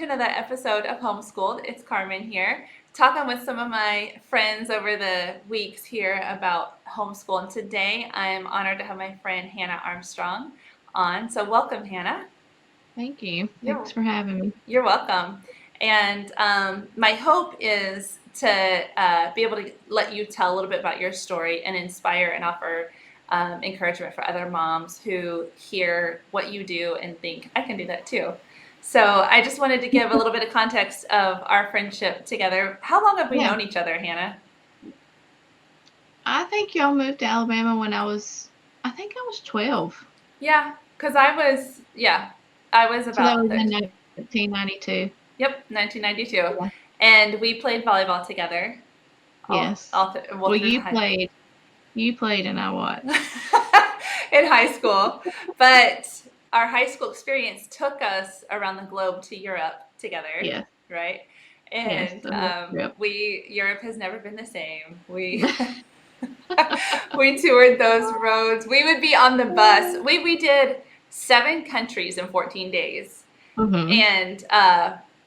to another episode of Homeschooled. It's Carmen here, talking with some of my friends over the weeks here about homeschool. And today I'm honored to have my friend Hannah Armstrong on. So welcome, Hannah. Thank you. You're, Thanks for having me. you're welcome. And my hope is to be able to let you tell a little bit about your story and inspire and offer encouragement for other moms who hear what you do and think, I can do that too. So I just wanted to give a little bit of context of our friendship together. How long have we Yeah. known each other, Hannah? I think y'all moved to Alabama when I think I was 12. Yeah, because I was So that about was in 13. 1992. Yep, 1992. Yeah. And we played volleyball together Yes. well Well, through high you played and I watched. in high school. But our high school experience took us around the globe to Europe together, Yes. right? Yes. And The whole trip. Europe has never been the same. We toured those roads. We would be on the bus. We did 7 countries in 14 days. Mm-hmm. And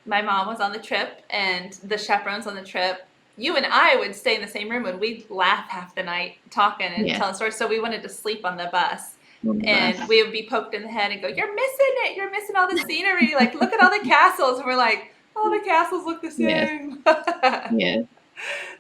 my mom was on the trip, and the chaperones on the trip. You and I would stay in the same room, and we'd laugh half the night talking and Yes. telling stories. So we wanted to sleep on the bus. On the And bus. we would be poked in the head and go, "You're missing it. You're missing all the scenery. Like, look at all the castles." And we're like, "All the castles look the Yes. same." Yes.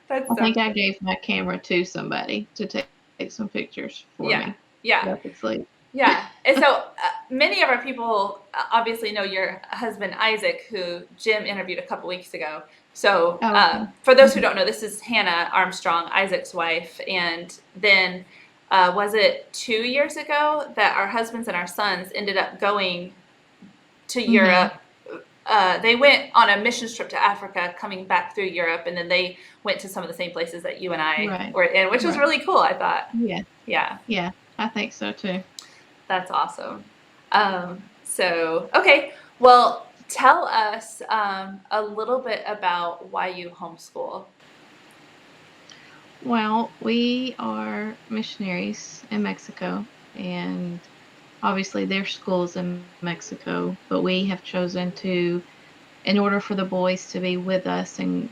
That's I so think I funny. gave my camera to somebody to take some pictures for Yeah, me yeah. so I could sleep. Yeah. And so many of our people obviously know your husband, Isaac, who Jim interviewed a couple weeks ago. So Oh, okay. for those who Mhm. don't know, this is Hannah Armstrong, Isaac's wife. And then was it 2 years ago that our husbands and our sons ended up going to Mhm. Europe? They went on a mission trip to Africa, coming back through Europe, and then they went to some of the same places that you and I Right. were in, which was Right. really cool, I thought. Yeah. Yeah. Yeah. I think so too. That's awesome. Okay. Well, tell us a little bit about why you homeschool. Well, we are missionaries in Mexico, and obviously there's schools in Mexico, but we have chosen to, in order for the boys to be with us and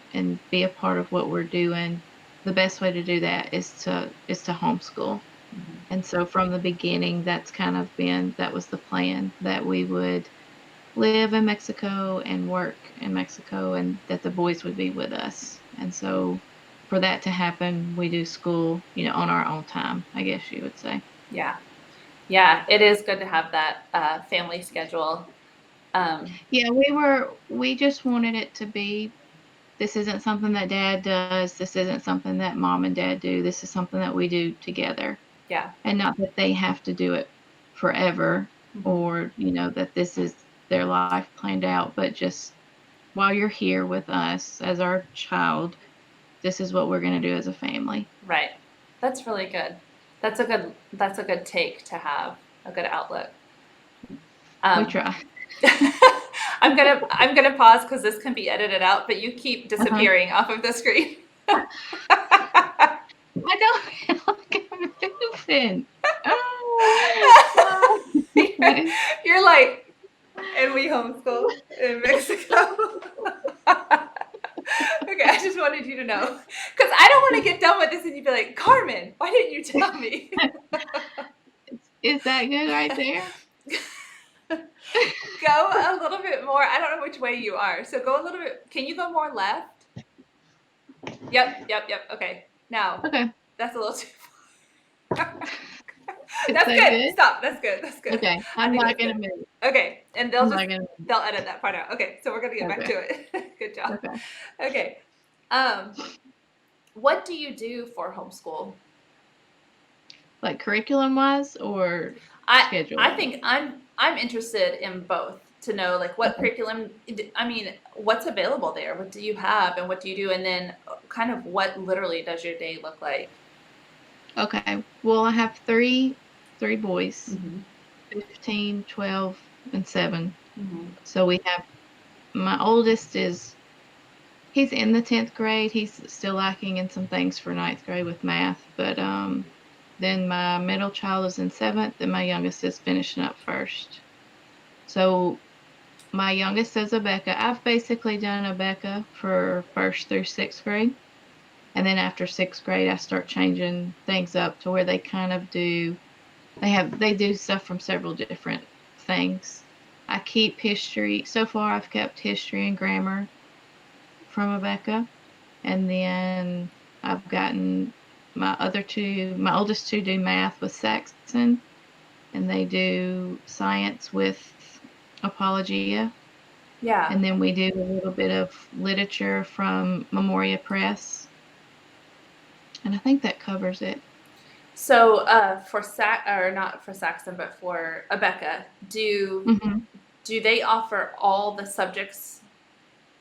be a part of what we're doing, the best way to do that is to homeschool. Mm-hmm. And so from the beginning, that was the plan, that we would live in Mexico and work in Mexico, and that the boys would be with us. And so for that to happen, we do school, on our own time, I guess you would say. Yeah. Yeah. It is good to have that family schedule. Um, Yeah, we just wanted it to be, this isn't something that dad does. This isn't something that mom and dad do. This is something that we do together. yeah. And not that they have to do it forever, Mm-hmm. or, that this is their life planned out, but just while you're here with us as our child, this is what we're going to do as a family. Right. That's really good. That's a good take to have, a good outlook. We Um, try. I'm gonna pause because this can be edited out, but you keep Uh-huh. disappearing off of the screen. I don't feel like I'm moving. Oh. You're like, and we homeschool in Mexico. Okay, I just wanted you to know. Because I don't want to get done with this and you'd be like, Carmen, why didn't you tell me? Is that good right there? Go a little bit more. I don't know which way you are. So go a little bit. Can you go more left? Yep. Okay. Now, Okay. that's a little too far. Is That's that good. good? Stop. That's good. Okay. I I'm think not that's going to good. move. Okay. And I'm not going to move. they'll edit that part out. Okay. So we're gonna get back to Okay. it. Good job. Okay. Okay. Um, what do you do for homeschool? Like curriculum wise or schedule I wise? think I'm interested in both to know like what Okay. curriculum. I mean, what's available there? What do you have, and what do you do? And then kind of what literally does your day look like? Okay. Well, I have three boys, Mm-hmm. 15, 12, and 7. Mm-hmm. So we have, my oldest he's in the 10th grade. He's still lacking in some things for ninth grade with math, but then my middle child is in 7th, and my youngest is finishing up first. So my youngest is a Becca. I've basically done a Becca for 1st through 6th grade. And then after 6th grade, I start changing things up to where they kind of do, they do stuff from several different things. I keep history. So far, I've kept history and grammar from a Becca. And then I've gotten my oldest two do math with Saxon, and they do science with Apologia. Yeah. And then we do a little bit of literature from Memoria Press. And I think that covers it. So for or not for Saxon, but for Abeka, Mm-hmm. do they offer all the subjects,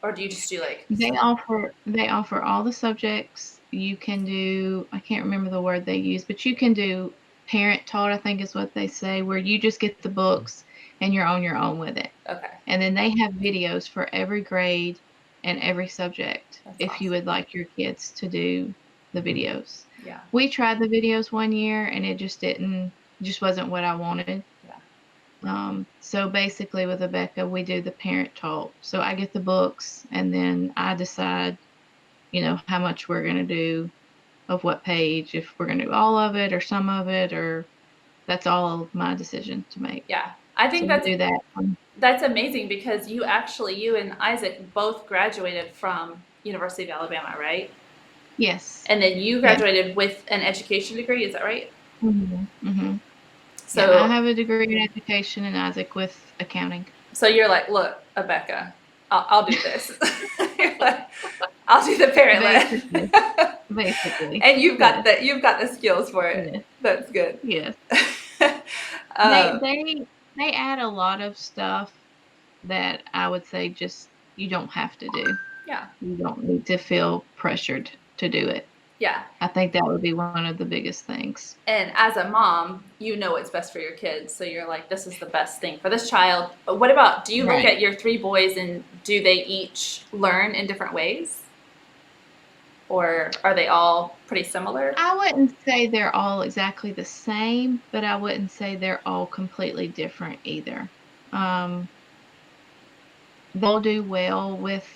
or do you just do like? They offer all the subjects. You can do, I can't remember the word they use, but you can do parent taught, I think is what they say, where you just get the books and you're on your own with it. Okay. And then they have videos for every grade and every subject. That's if awesome. you would like your kids to do the videos. Yeah. We tried the videos one year and it just wasn't what I wanted. So basically with Abeka, we do the parent talk. So I get the books and then I decide, how much we're going to do of what page, if we're going to do all of it or some of it, or that's all my decision to make. Yeah. I think So we do that. That's amazing because you and Isaac both graduated from University of Alabama, right? Yes. And then you graduated with an education degree, is that right? Mm-hmm. Mm-hmm. So yeah, I have a degree in education and Isaac with accounting. So you're like, look, Abeka, I'll do this. Like, I'll do the parent led. Basically. And you've got the skills for it. Yes. That's good. Yes. They add a lot of stuff that I would say just you don't have to do. Yeah. You don't need to feel pressured to do it. Yeah. I think that would be one of the biggest things. And as a mom, you know what's best for your kids. So you're like, this is the best thing for this child. But what about, do you look at your 3 boys and do they each learn in different ways? Or are they all pretty similar? I wouldn't say they're all exactly the same, but I wouldn't say they're all completely different either. They'll do well with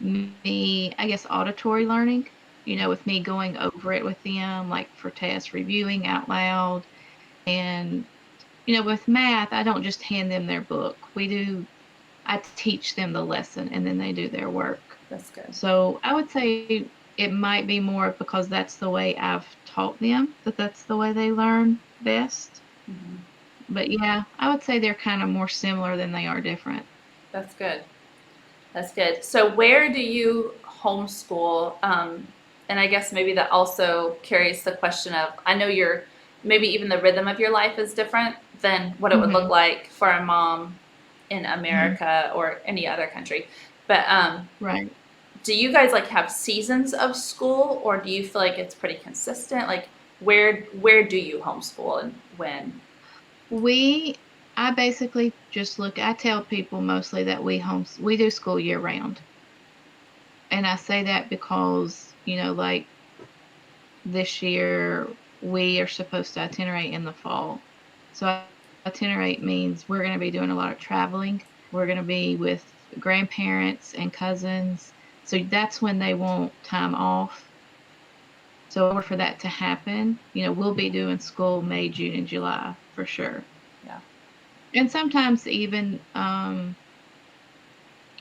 me, I guess, auditory learning, with me going over it with them, like for tests, reviewing out loud. And, with math, I don't just hand them their book. I teach them the lesson and then they do their work. That's good. So I would say it might be more because that's the way I've taught them, that's the way they learn best. Mm-hmm. But yeah, I would say they're kind of more similar than they are different. That's good. That's good. So where do you homeschool? And I guess maybe that also carries the question of, I know maybe even the rhythm of your life is different than what it would look like for a mom in America or any other country. But right. Do you guys like have seasons of school, or do you feel like it's pretty consistent? Like where do you homeschool and when? I basically just I tell people mostly that we do school year round. And I say that because, like this year we are supposed to itinerate in the fall. So itinerate means we're going to be doing a lot of traveling. We're going to be with grandparents and cousins. So that's when they want time off. So in order for that to happen, we'll be doing school May, June, and July for sure. Yeah. And sometimes even,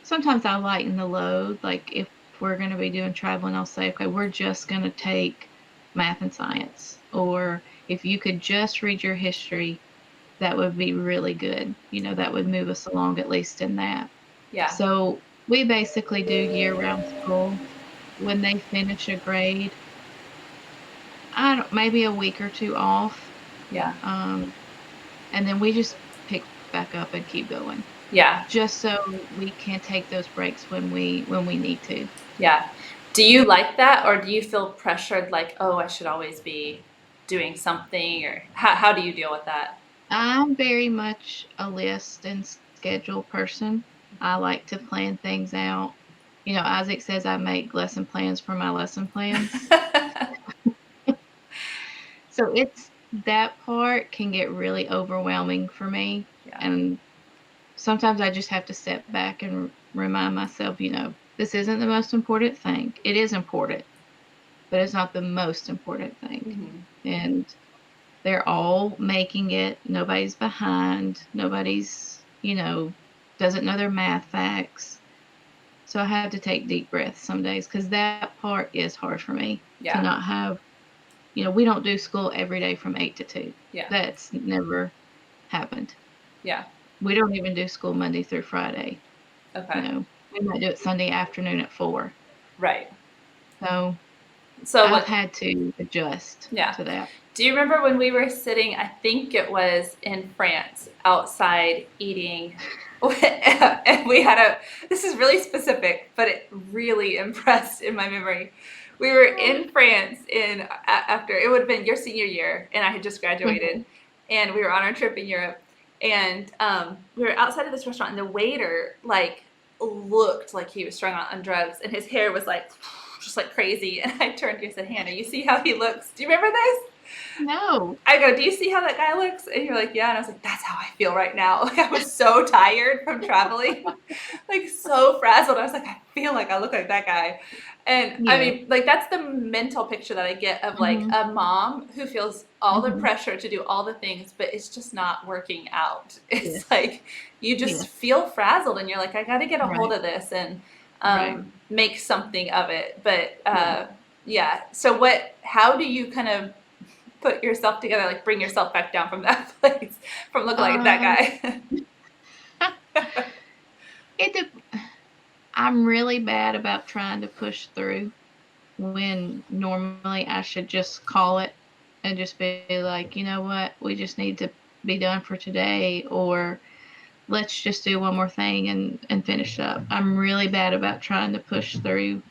sometimes I lighten the load. Like if we're going to be doing traveling, I'll say, okay, we're just going to take math and science. Or if you could just read your history, that would be really good. That would move us along at least in that. Yeah. So we basically do year-round school. When they finish a grade, maybe a week or 2 off. Yeah. And then we just pick back up and keep going. Yeah. Just so we can take those breaks when we need to. Yeah. Do you like that, or do you feel pressured like, oh, I should always be doing something, or how do you deal with that? I'm very much a list and schedule person. I like to plan things out. Isaac says I make lesson plans for my lesson plans. So that part can get really overwhelming for me. Yeah. And sometimes I just have to step back and remind myself, this isn't the most important thing. It is important, but it's not the most important thing. Mm-hmm. And they're all making it. Nobody's behind. Nobody's, doesn't know their math facts. So I have to take deep breaths some days because that part is hard for me to Yeah. not have, we don't do school every day from 8 to 2. Yeah. That's never happened. Yeah. We don't even do school Monday through Friday. Okay. We might do it Sunday afternoon at 4. Right. So So I've what? had to adjust Yeah. to that. Do you remember when we were sitting, I think it was in France, outside eating, and we had this is really specific, but it really impressed in my memory. We were in France after, it would have been your senior year, and I had just graduated, and we were on our trip in Europe, and we were outside of this restaurant, and the waiter, looked like he was strung out on drugs, and his hair was just like crazy. And I turned to you and said, Hannah, you see how he looks? Do you remember this? No. I go, do you see how that guy looks? And you're like, yeah. And I was like, that's how I feel right now. I was so tired from traveling, so frazzled. I was like, I feel like I look like that guy. And I mean, that's the mental picture that I get of a mom who feels all the pressure to do all the things, but it's just not working out. It's you just feel frazzled, and you're like, I got to get a hold of this and make something of it. But yeah. So how do you kind of put yourself together, bring yourself back down from that place, from looking like that guy? I'm really bad about trying to push through when normally I should just call it and just be like, you know what, we just need to be done for today, or let's just do one more thing and finish up. I'm really bad about trying to push through.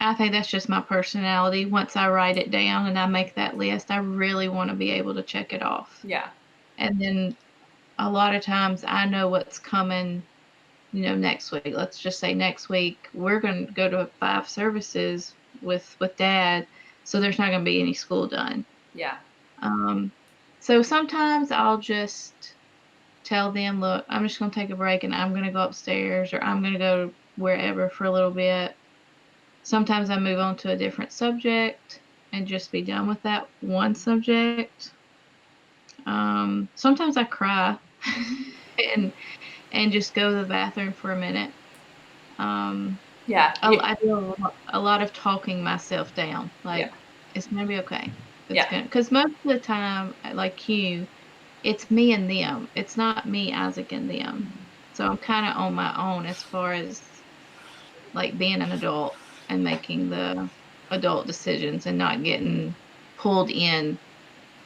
I think that's just my personality. Once I write it down and I make that list, I really want to be able to check it off. Yeah. And then a lot of times I know what's coming, next week. Let's just say next week we're going to go to 5 services with Dad, so there's not going to be any school done. Yeah. So sometimes I'll just tell them, look, I'm just going to take a break and I'm going to go upstairs, or I'm going to go wherever for a little bit. Sometimes I move on to a different subject and just be done with that one subject. Sometimes I cry and just go to the bathroom for a minute. Yeah. I do a lot of talking myself down. It's going to be okay. Because most of the time, like you, it's me and them. It's not me, Isaac, and them. So I'm kind of on my own as far as being an adult and making the adult decisions and not getting pulled in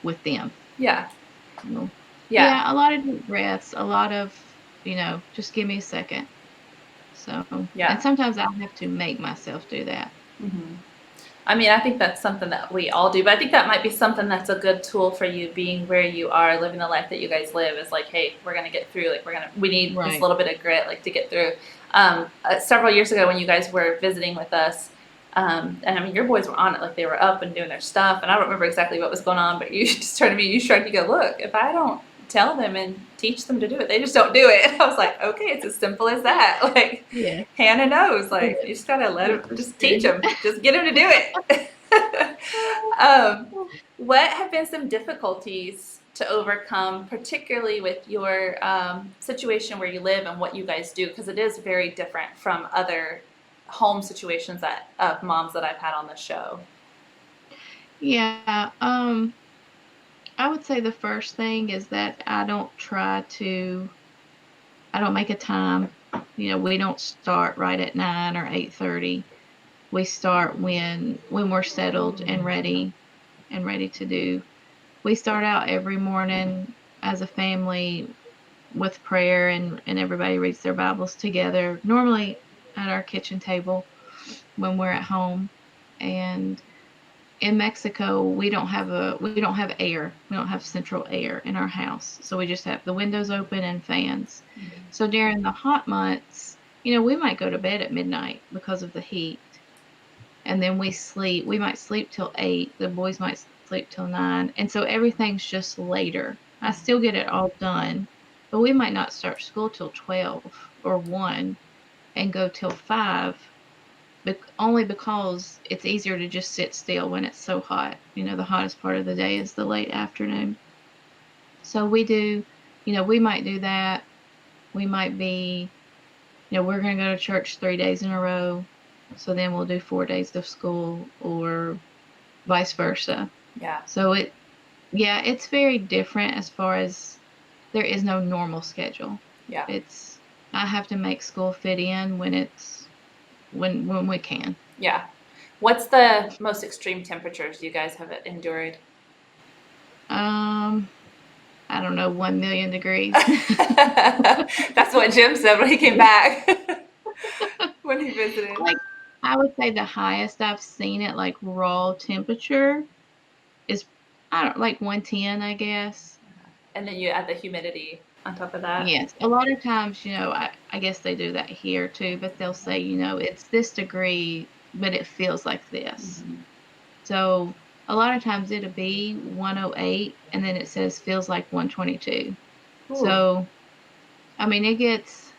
with them. Yeah. Yeah, a lot of deep breaths, a lot of, just give me a second. So, and sometimes I have to make myself do that. Mm-hmm. I mean, I think that's something that we all do, but I think that might be something that's a good tool for you, being where you are, living the life that you guys live, is hey, we're going to get through, we need this little bit of grit, to get through. Several years ago when you guys were visiting with us, and I mean, your boys were on it, they were up and doing their stuff, and I don't remember exactly what was going on, but you just turned to me, you shrugged, you go, look, if I don't tell them and teach them to do it, they just don't do it. And I was like, okay, it's as simple as that. Hannah knows, you just gotta let them, just teach them, just get them to do it. What have been some difficulties to overcome, particularly with your situation where you live and what you guys do, because it is very different from other home situations of moms that I've had on the show? Yeah, I would say the first thing is that I don't make a time. We don't start right at 9 or 8:30. We start when we're settled and ready to do. We start out every morning as a family with prayer, and everybody reads their Bibles together, normally at our kitchen table when we're at home. And in Mexico, we don't have air. We don't have central air in our house. So we just have the windows open and fans. Mm-hmm. So during the hot months, we might go to bed at midnight because of the heat. And then we might sleep till 8. The boys might sleep till 9. And so everything's just later. I still get it all done, but we might not start school till 12 or 1 and go till 5, but only because it's easier to just sit still when it's so hot. The hottest part of the day is the late afternoon. So we do, we might do that. We might be, we're going to go to church 3 days in a row. So then we'll do 4 days of school, or vice versa. Yeah. So it's very different as far as there is no normal schedule. Yeah. I have to make school fit in when we can. Yeah. What's the most extreme temperatures you guys have endured? I don't know, 1 million degrees. That's what Jim said when he came back. When he visited. Like, I would say the highest I've seen it, like raw temperature, is like 110, I guess. And then you add the humidity on top of that. Yes. A lot of times, I guess they do that here too, but they'll say, it's this degree, but it feels like this. Mm-hmm. So a lot of times it'll be 108, and then it says feels like 122. Ooh. So, I mean, it gets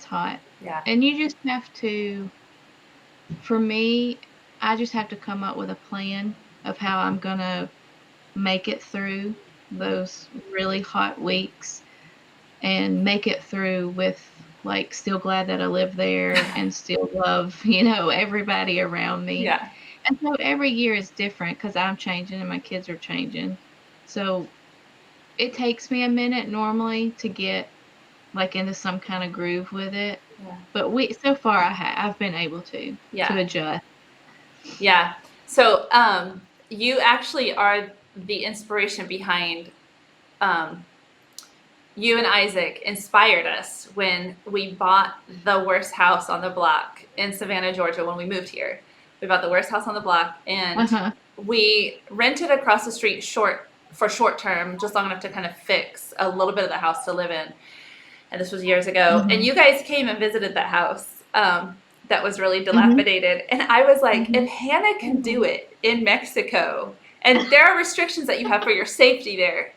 hot. Yeah. And you just have to, for me, I just have to come up with a plan of how I'm going to make it through those really hot weeks, and make it through with, like, still glad that I live there and still love, everybody around me. Yeah. And so every year is different because I'm changing and my kids are changing. So it takes me a minute normally to get, like, into some kind of groove with it. Yeah. But so far I've been able to adjust. Yeah. So you actually are the inspiration behind, you and Isaac inspired us when we bought the worst house on the block in Savannah, Georgia, when we moved here. We bought the worst house on the block, and we rented across the street for short term, just long enough to kind of fix a little bit of the house to live in. And this was years ago. And you guys came and visited that house that was really dilapidated. And I was like, if Hannah can do it in Mexico, and there are restrictions that you have for your safety there,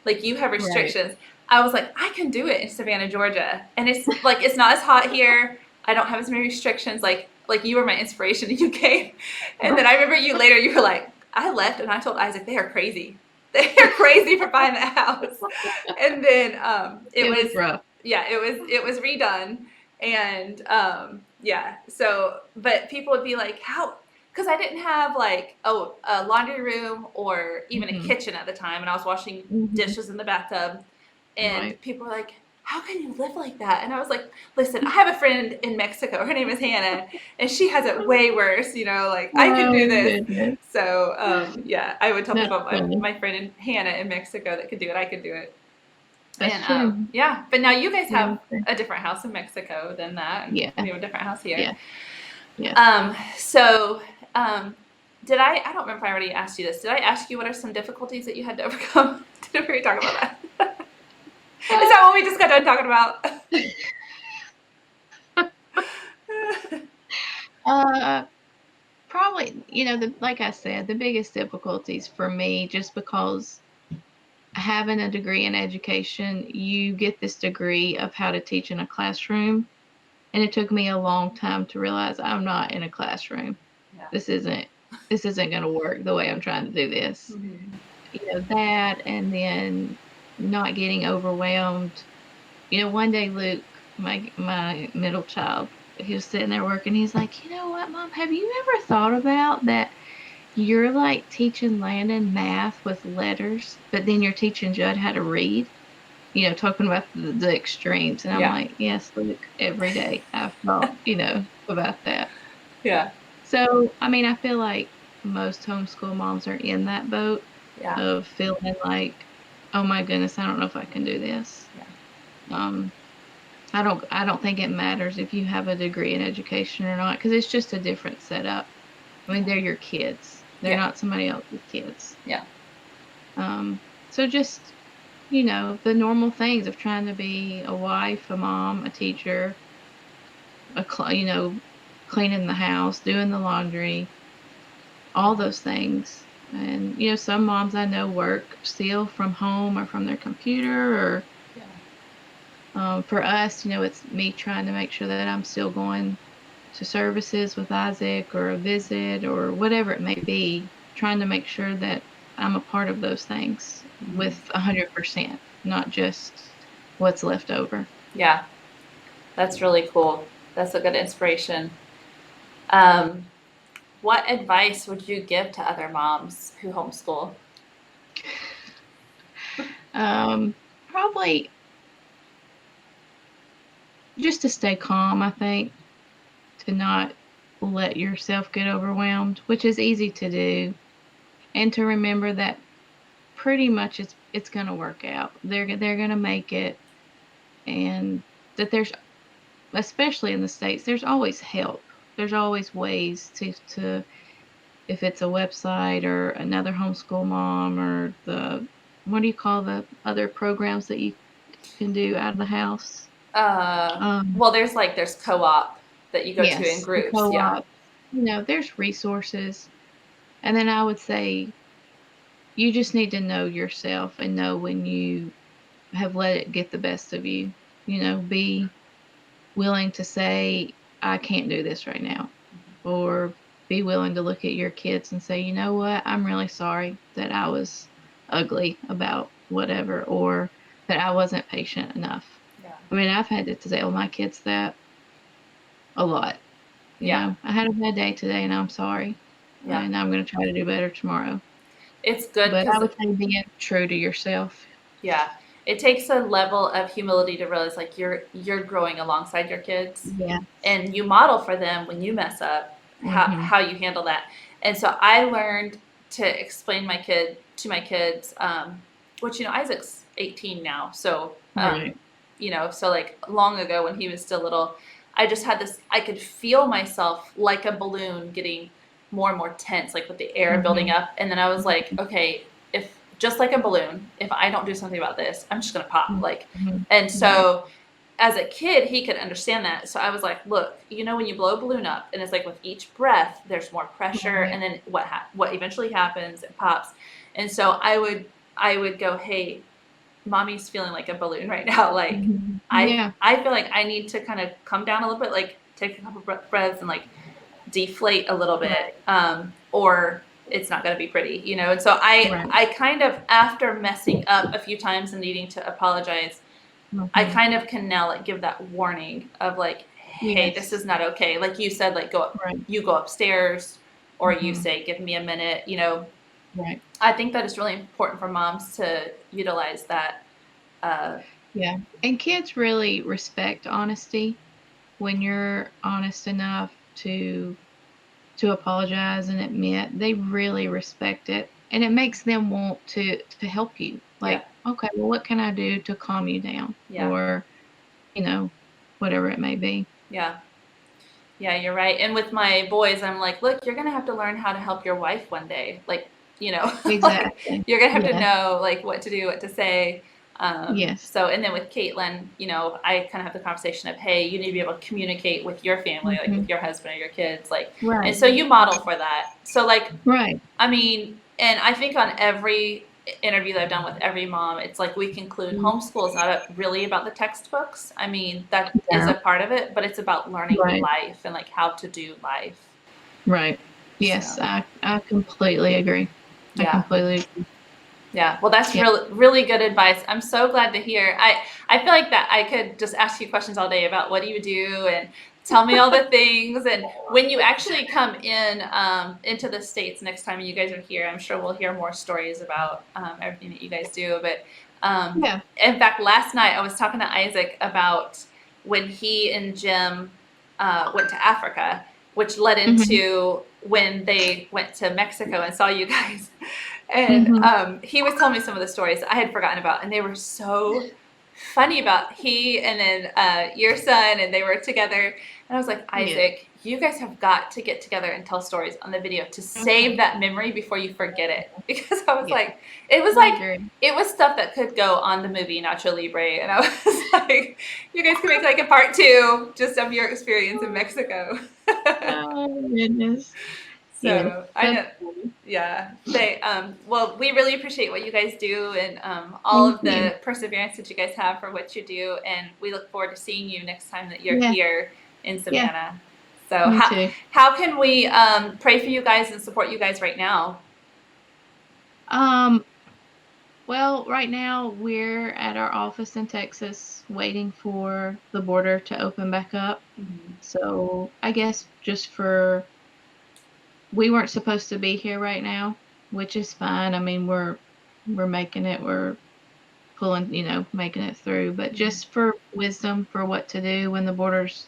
like you have restrictions. Right. I was like, I can do it in Savannah, Georgia. And it's like, it's not as hot here. I don't have as many restrictions. Like you were my inspiration, and you came. And then I remember you were like, I left and I told Isaac, they are crazy. They're crazy for buying that house. And then it was rough. Yeah, it was redone. And so, but people would be like, how? Because I didn't have like a laundry room or even a kitchen at the time, and I was washing dishes in the bathtub, and people were like, how can you live like that? And I was like, listen, I have a friend in Mexico. Her name is Hannah, and she has it way worse. I can do this. Goodness. So I would tell people about my friend Hannah in Mexico that could do it. I could do it. That's true. But now you guys have a different house in Mexico than that. And we have a different house here. Yeah. So did I don't remember if I already asked you this. Did I ask you what are some difficulties that you had to overcome? Did we already talk about that? Is that what we just got done talking about? Probably, like I said, the biggest difficulties for me, just because having a degree in education, you get this degree of how to teach in a classroom. And it took me a long time to realize I'm not in a classroom. Yeah. This isn't going to work the way I'm trying to do this. That, and then not getting overwhelmed. One day Luke, my middle child, he was sitting there working. He's like, you know what, Mom, have you ever thought about that you're like teaching Landon math with letters, but then you're teaching Judd how to read? Talking about the extremes. And I'm like, yes, Luke, every day I've thought, about that. Yeah. So, I mean, I feel like most homeschool moms are in that boat of feeling like, oh my goodness, I don't know if I can do this. Yeah. I don't think it matters if you have a degree in education or not, because it's just a different setup. I mean, they're your kids. They're not somebody else's kids. Yeah. So just, the normal things of trying to be a wife, a mom, a teacher, cleaning the house, doing the laundry, all those things. And, some moms I know work still from home or from their computer, or for us, it's me trying to make sure that I'm still going to services with Isaac or a visit or whatever it may be, trying to make sure that I'm a part of those things with 100%, not just what's left over. Yeah, that's really cool. That's a good inspiration. Um, what advice would you give to other moms who homeschool? Probably just to stay calm, I think, to not let yourself get overwhelmed, which is easy to do, and to remember that pretty much it's going to work out. They're going to make it, and that there's, especially in the States, there's always help. There's always ways to if it's a website or another homeschool mom or what do you call the other programs that you can do out of the house? Well, there's co-op that you go to in Yes, the groups. Yeah. co-op. There's resources. And then I would say you just need to know yourself and know when you have let it get the best of you. Be willing to say, I can't do this right now. Or be willing to look at your kids and say, you know what, I'm really sorry that I was ugly about whatever, or that I wasn't patient enough. Yeah. I mean, I've had to tell my kids that a lot. I had a bad day today and I'm sorry. Yeah. And I'm going to try to do better tomorrow. It's good But I because would say being true to yourself. yeah, it takes a level of humility to realize like you're growing alongside your kids, Yeah. and you model for them when you mess up how you handle that. And so I learned to explain my kids, which Isaac's 18 now, so Right. so like long ago when he was still little, I just had this. I could feel myself like a balloon getting more and more tense, like with the air building up, and then I was like, okay, if just like a balloon, if I don't do something about this, I'm just gonna pop. And so as a kid, he could understand that. So I was like, look, when you blow a balloon up, and it's like with each breath, there's more pressure, and then what eventually happens, it pops. And so I would go, hey, mommy's feeling like a balloon right now. Like I feel like I need to kind of come down a little bit, like take a couple breaths and like deflate a little bit, or it's not going to be pretty, And so I kind of, after messing up a few times and needing to apologize, I kind of can now like give that warning of like, hey, this is not okay. Like you said, like you go upstairs, or you say, give me a minute, Right. I think that it's really important for moms to utilize that. Yeah. And kids really respect honesty. When you're honest enough to apologize and admit, they really respect it, and it makes them want to help you. Like, okay, well, what can I do to calm you down? Or whatever it may be. Yeah, you're right. And with my boys, I'm like, look, you're gonna have to learn how to help your wife one day, like Exactly. like, you're gonna have to know like what to do, what to say. Yes. So, and then with Caitlin, I kind of have the conversation of, hey, you need to be able to communicate with your family, like with your husband or your kids, like, and so you model for that. So like, I mean, and I think on every interview that I've done with every mom, it's like we conclude homeschool is not really about the textbooks. I mean, that is a part of it, but it's about learning life and like how to do life. Right. Yes, so. I completely agree. I completely agree. Yeah, well, that's really, really good advice. I'm so glad to hear. I feel like that I could just ask you questions all day about what do you do and tell me all the things. And when you actually come into the States next time you guys are here, I'm sure we'll hear more stories about everything that you guys do. But in fact, last night I was talking to Isaac about when he and Jim went to Africa, which led into when they went to Mexico and saw you guys. And he was telling me some of the stories I had forgotten about, and they were so funny about he and then your son, and they were together. And I was like, Isaac, you guys have got to get together and tell stories on the video to save that memory before you forget it. Because I was like, it was stuff that could go on the movie Nacho Libre. And I was like, you guys can make like a part 2 just of your experience in Mexico. Oh, goodness. Yes, So I that's know, cool. yeah. They well, we really appreciate what you guys do and all Thank of you. the perseverance that you guys have for what you do, and we look forward to seeing you next time that you're Yeah, here in yeah, Savannah. So me too. how can we pray for you guys and support you guys right now? Um, well, right now we're at our office in Texas waiting for the border to open back up. Mhm. So I guess just for we weren't supposed to be here right now, which is fine. I mean, we're making it. We're pulling, making it through. But Mhm. just for wisdom for what to do when the borders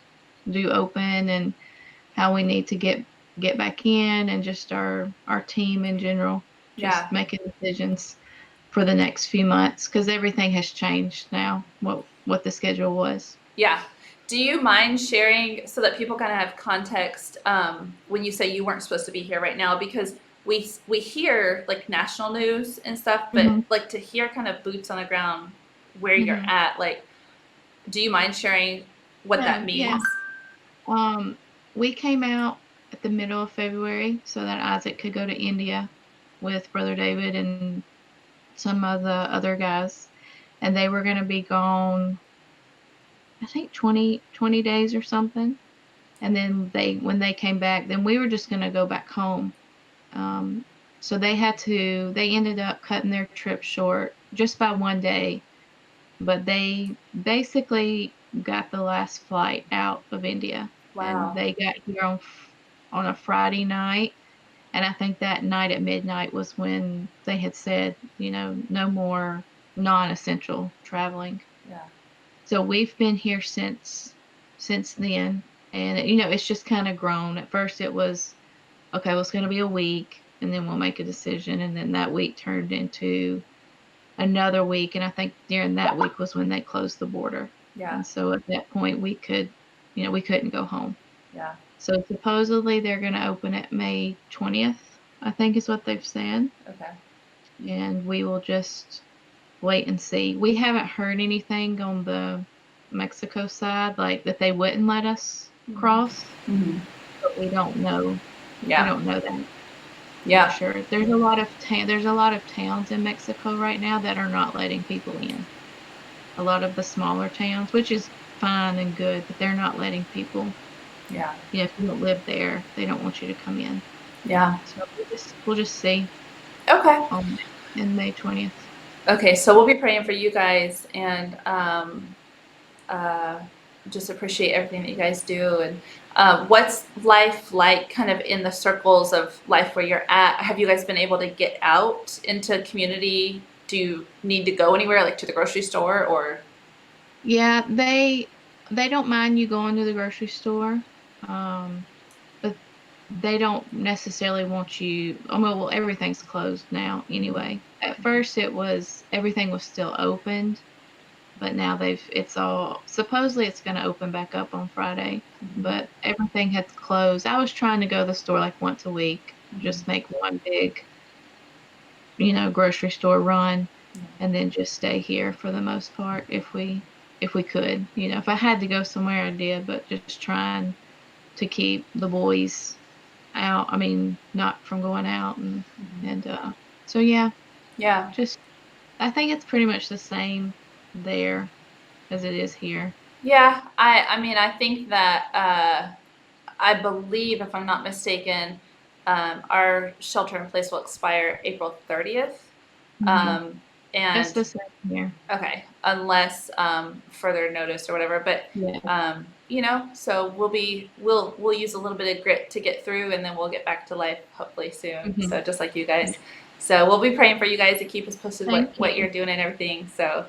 do open and how we need to get back in and just our team in general, just Yeah. making decisions for the next few months because everything has changed now, what the schedule was. Yeah. Do you mind sharing so that people kind of have context when you say you weren't supposed to be here right now? Because we hear like national news and stuff, but Mhm, like to hear kind of boots on the ground where you're mhm. at, like, do you mind sharing what that No, yeah. means? Um, we came out at the middle of February so that Isaac could go to India with Brother David and some of the other guys, and they were gonna be gone, I think 20 days or something. And then when they came back, then we were just gonna go back home. Um, so they ended up cutting their trip short just by one day, but they basically got the last flight out of India, and Wow. they got here on a Friday night. And I think that night at midnight was when they had said, no more non-essential traveling. Yeah. So we've been here since then, and it's just kind of grown. At first, it was okay. Well, it's going to be a week, and then we'll make a decision. And then that week turned into another week, and I think during that week was when they closed the border. Yeah. And so at that point, we couldn't go home. Yeah. So supposedly they're going to open it May 20th, I think is what they've said, Okay. and we will just wait and see. We haven't heard anything on the Mexico side, like that they wouldn't let us cross, Hmm. but we don't know. We Yeah. don't know that for Yeah. sure. There's a lot of towns in Mexico right now that are not letting people in. A lot of the smaller towns, which is fine and good, but they're not letting people. Yeah. If you don't live there, they don't want you to come in. Yeah. So we'll just see Okay. on in May 20th. Okay. So we'll be praying for you guys and uh, just appreciate everything that you guys do. And what's life like kind of in the circles of life where you're at? Have you guys been able to get out into community? Do you need to go anywhere, like to the grocery store or? Yeah, they don't mind you going to the grocery store, but they don't necessarily want you. I mean, well, everything's closed now anyway. At first, everything was still opened, but now it's all supposedly it's going to open back up on Friday, Mhm. but everything had closed. I was trying to go to the store like once a week, Mhm. just make one big, grocery store run, and then just stay here for the most part if we could. If I had to go somewhere, I did, but just trying to keep the boys out. I mean, not from going out and so yeah, Yeah. just I think it's pretty much the same there as it is here. Yeah. I mean, I think that I believe, if I'm not mistaken, our shelter in place will expire April 30th. Mhm. Um, That's and the same here. okay, unless further notice or whatever. But Yeah. so we'll use a little bit of grit to get through, and then we'll get back to life hopefully soon. Mhm. So just like you Yeah. guys. So we'll be praying for you guys to keep us posted Thank what you. you're doing and everything. So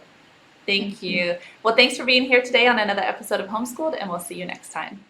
thank Thank you. you. Well, thanks for being here today on another episode of Homeschooled, and we'll see you next time.